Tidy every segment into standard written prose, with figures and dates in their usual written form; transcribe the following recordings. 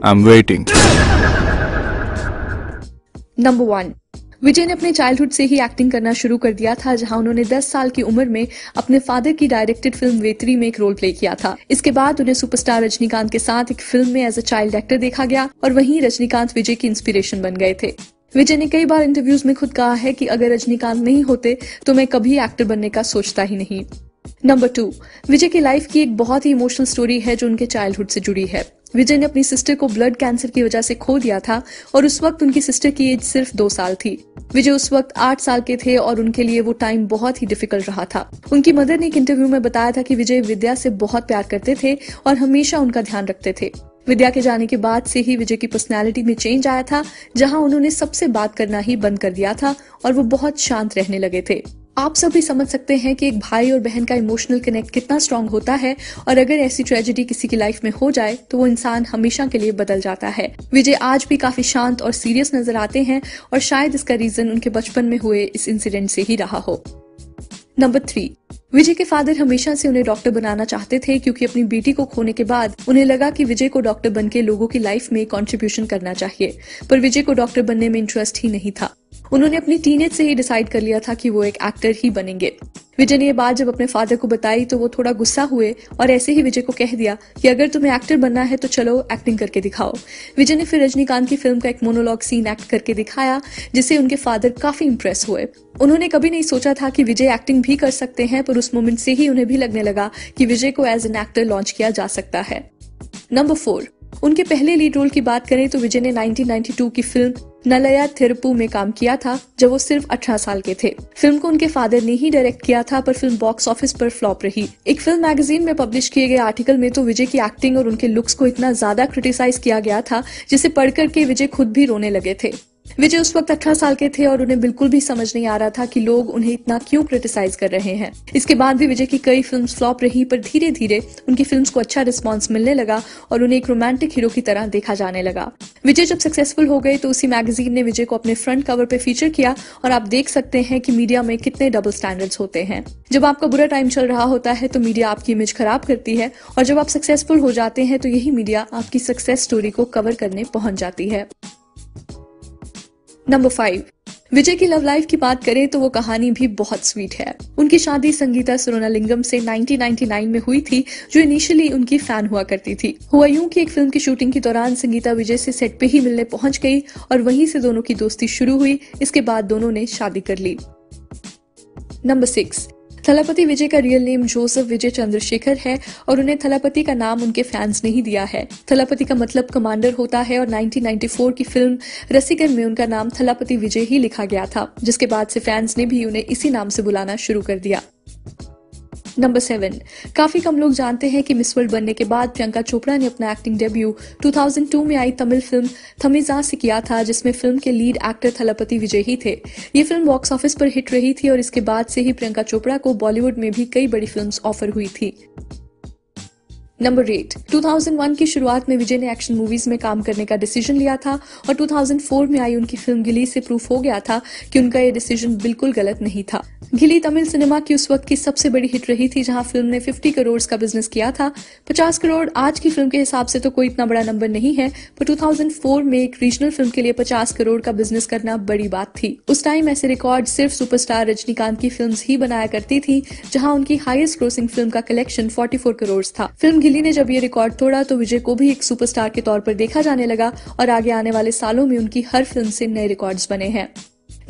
I'm waiting. Number 1। विजय ने अपने childhood से ही एक्टिंग करना शुरू कर दिया था, जहां उन्होंने 10 साल की उम्र में अपने फादर की डायरेक्टेड फिल्म वेत्री में एक रोल प्ले किया था। इसके बाद उन्हें सुपरस्टार रजनीकांत के साथ एक फिल्म में एज अ चाइल्ड एक्टर देखा गया और वहीं रजनीकांत विजय की इंस्पिरेशन बन गए थे। विजय ने कई बार इंटरव्यूज में खुद कहा है कि अगर रजनीकांत नहीं होते तो मैं कभी एक्टर बनने का सोचता ही नहीं। नंबर 2। विजय की लाइफ की एक बहुत ही इमोशनल स्टोरी है जो उनके चाइल्डहुड से जुड़ी है। विजय ने अपनी सिस्टर को ब्लड कैंसर की वजह से खो दिया था और उस वक्त उनकी सिस्टर की एज सिर्फ 2 साल थी। विजय उस वक्त 8 साल के थे और उनके लिए वो टाइम बहुत ही डिफिकल्ट रहा था। उनकी मदर ने एक इंटरव्यू में बताया था कि विजय विद्या से बहुत प्यार करते थे और हमेशा उनका ध्यान रखते थे। विद्या के जाने के बाद से ही विजय की पर्सनैलिटी में चेंज आया था, जहां उन्होंने सबसे बात करना ही बंद कर दिया था और वो बहुत शांत रहने लगे थे। आप सब भी समझ सकते हैं कि एक भाई और बहन का इमोशनल कनेक्ट कितना स्ट्रांग होता है और अगर ऐसी ट्रेजेडी किसी की लाइफ में हो जाए तो वो इंसान हमेशा के लिए बदल जाता है। विजय आज भी काफी शांत और सीरियस नजर आते हैं और शायद इसका रीजन उनके बचपन में हुए इस इंसिडेंट से ही रहा हो। नंबर 3। विजय के फादर हमेशा से उन्हें डॉक्टर बनाना चाहते थे क्योंकि अपनी बेटी को खोने के बाद उन्हें लगा कि विजय को डॉक्टर बनके लोगों की लाइफ में कंट्रीब्यूशन करना चाहिए, पर विजय को डॉक्टर बनने में इंटरेस्ट ही नहीं था। उन्होंने अपनी टीनेज से ही डिसाइड कर लिया था कि वो एक एक्टर ही बनेंगे। विजय ने ये बात जब अपने फादर को बताई तो वो थोड़ा गुस्सा हुए और ऐसे ही विजय को कह दिया कि अगर तुम्हें एक्टर बनना है तो चलो एक्टिंग करके दिखाओ। विजय ने फिर रजनीकांत की फिल्म का एक मोनोलॉग सीन एक्ट करके दिखाया, जिससे उनके फादर काफी इंप्रेस हुए। उन्होंने कभी नहीं सोचा था कि विजय एक्टिंग भी कर सकते हैं, पर उस मोमेंट से ही उन्हें भी लगने लगा कि विजय को एज एन एक्टर लॉन्च किया जा सकता है। नंबर 4। उनके पहले लीड रोल की बात करें तो विजय ने 1992 की फिल्म नलया थिरुप्पु में काम किया था जब वो सिर्फ 18 साल के थे। फिल्म को उनके फादर ने ही डायरेक्ट किया था, पर फिल्म बॉक्स ऑफिस पर फ्लॉप रही। एक फिल्म मैगजीन में पब्लिश किए गए आर्टिकल में तो विजय की एक्टिंग और उनके लुक्स को इतना ज्यादा क्रिटिसाइज किया गया था जिसे पढ़कर के विजय खुद भी रोने लगे थे। विजय उस वक्त 18 साल के थे और उन्हें बिल्कुल भी समझ नहीं आ रहा था कि लोग उन्हें इतना क्यों क्रिटिसाइज कर रहे हैं। इसके बाद भी विजय की कई फिल्म्स फ्लॉप रही, पर धीरे धीरे उनकी फिल्म्स को अच्छा रिस्पांस मिलने लगा और उन्हें एक रोमांटिक हीरो की तरह देखा जाने लगा। विजय जब सक्सेसफुल हो गए तो उसी मैगजीन ने विजय को अपने फ्रंट कवर पे फीचर किया और आप देख सकते हैं कि मीडिया में कितने डबल स्टैंडर्ड्स होते हैं। जब आपका बुरा टाइम चल रहा होता है तो मीडिया आपकी इमेज खराब करती है और जब आप सक्सेसफुल हो जाते हैं तो यही मीडिया आपकी सक्सेस स्टोरी को कवर करने पहुंच जाती है। नंबर 5। विजय की लव लाइफ की बात करें तो वो कहानी भी बहुत स्वीट है। उनकी शादी संगीता सुरोनालिंगम से 1999 में हुई थी, जो इनिशियली उनकी फैन हुआ करती थी। हुआ यूं कि एक फिल्म की शूटिंग के दौरान संगीता विजय से सेट पे ही मिलने पहुंच गई और वहीं से दोनों की दोस्ती शुरू हुई। इसके बाद दोनों ने शादी कर ली। नंबर 6। थलापति विजय का रियल नेम जोसेफ विजय चंद्रशेखर है और उन्हें थलापति का नाम उनके फैंस ने ही दिया है। थलापति का मतलब कमांडर होता है और 1994 की फिल्म रसिकन में उनका नाम थलापति विजय ही लिखा गया था, जिसके बाद से फैंस ने भी उन्हें इसी नाम से बुलाना शुरू कर दिया। नंबर 7। काफी कम लोग जानते हैं कि मिस वर्ल्ड बनने के बाद प्रियंका चोपड़ा ने अपना एक्टिंग डेब्यू 2002 में आई तमिल फिल्म थमिजा से किया था, जिसमें फिल्म के लीड एक्टर थलापति विजय ही थे। ये फिल्म बॉक्स ऑफिस पर हिट रही थी और इसके बाद से ही प्रियंका चोपड़ा को बॉलीवुड में भी कई बड़ी फिल्म्स ऑफर हुई थी। नंबर 8। 2001 की शुरुआत में विजय ने एक्शन मूवीज में काम करने का डिसीजन लिया था और 2004 में आई उनकी फिल्म गिली से प्रूफ हो गया था कि उनका ये डिसीजन बिल्कुल गलत नहीं था। गिली तमिल सिनेमा की उस वक्त की सबसे बड़ी हिट रही थी, जहां फिल्म ने 50 करोड़ का बिजनेस किया था। 50 करोड़ आज की फिल्म के हिसाब से तो कोई इतना बड़ा नंबर नहीं है, पर 2004 में एक रीजनल फिल्म के लिए 50 करोड़ का बिजनेस करना बड़ी बात थी। उस टाइम ऐसे रिकॉर्ड सिर्फ सुपरस्टार रजनीकांत की फिल्म्स ही बनाया करती थी, जहां उनकी हाईएस्ट ग्रोसिंग फिल्म का कलेक्शन 44 करोड़ था। फिल्म गिली ने जब ये रिकॉर्ड तोड़ा तो विजय को भी एक सुपरस्टार के तौर पर देखा जाने लगा और आगे आने वाले सालों में उनकी हर फिल्म से नए रिकॉर्ड्स बने हैं।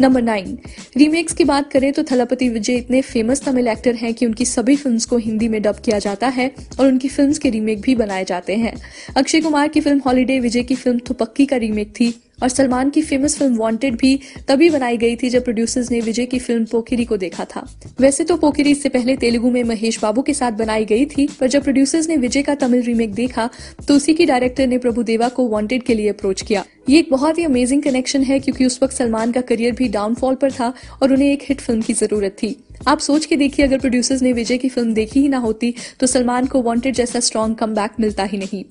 नंबर 9। रीमेक्स की बात करें तो थलापति विजय इतने फेमस तमिल एक्टर हैं कि उनकी सभी फिल्म्स को हिंदी में डब किया जाता है और उनकी फिल्म्स के रीमेक भी बनाए जाते हैं। अक्षय कुमार की फिल्म हॉलीडे विजय की फिल्म थुपक्की का रीमेक थी और सलमान की फेमस फिल्म वांटेड भी तभी बनाई गई थी जब प्रोड्यूसर्स ने विजय की फिल्म पोकिरी को देखा था। वैसे तो पोकिरी इससे पहले तेलुगु में महेश बाबू के साथ बनाई गई थी, पर जब प्रोड्यूसर्स ने विजय का तमिल रीमेक देखा तो उसी की डायरेक्टर ने प्रभुदेवा को वांटेड के लिए अप्रोच किया। ये एक बहुत ही अमेजिंग कनेक्शन है क्योंकि उस वक्त सलमान का करियर भी डाउनफॉल पर था और उन्हें एक हिट फिल्म की जरूरत थी। आप सोच के देखिए, अगर प्रोड्यूसर्स ने विजय की फिल्म देखी ही ना होती तो सलमान को वांटेड जैसा स्ट्रॉन्ग कमबैक मिलता ही नहीं।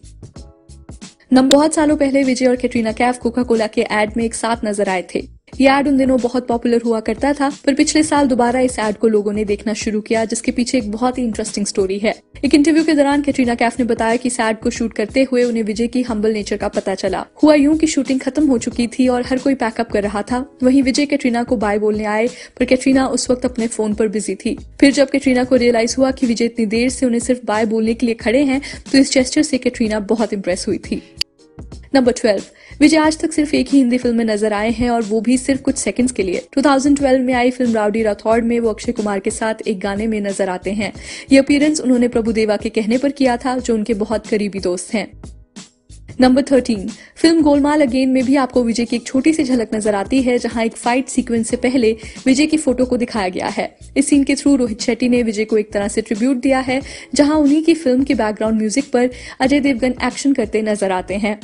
बहुत सालों पहले विजय और कैटरीना कैफ कोका कोला के एड में एक साथ नजर आए थे। ये एड उन दिनों बहुत पॉपुलर हुआ करता था, पर पिछले साल दोबारा इस एड को लोगों ने देखना शुरू किया, जिसके पीछे एक बहुत ही इंटरेस्टिंग स्टोरी है। एक इंटरव्यू के दौरान कैटरीना कैफ ने बताया कि इस एड को शूट करते हुए उन्हें विजय की हम्बल नेचर का पता चला। हुआ यूं कि शूटिंग खत्म हो चुकी थी और हर कोई पैकअप कर रहा था। वहीं विजय कैटरीना को बाय बोलने आए, पर कैटरीना उस वक्त अपने फोन पर बिजी थी। फिर जब कैटरीना को रियलाइज हुआ कि विजय इतनी देर से उन्हें सिर्फ बाय बोलने के लिए खड़े हैं, तो इस जेस्चर से कैटरीना बहुत इंप्रेस हुई थी। नंबर 12। विजय आज तक सिर्फ एक ही हिंदी फिल्म में नजर आए हैं, और वो भी सिर्फ कुछ सेकंड्स के लिए। 2012 में आई फिल्म राउडी राठौड़ में वो अक्षय कुमार के साथ एक गाने में नजर आते हैं। ये अपीयरेंस उन्होंने प्रभुदेवा के कहने पर किया था, जो उनके बहुत करीबी दोस्त हैं। नंबर 13। फिल्म गोलमाल अगेन में भी आपको विजय की एक छोटी सी झलक नजर आती है, जहां एक फाइट सीक्वेंस से पहले विजय की फोटो को दिखाया गया है। इस सीन के थ्रू रोहित शेट्टी ने विजय को एक तरह से ट्रिब्यूट दिया है, जहां उन्हीं की फिल्म के बैकग्राउंड म्यूजिक पर अजय देवगन एक्शन करते नजर आते हैं।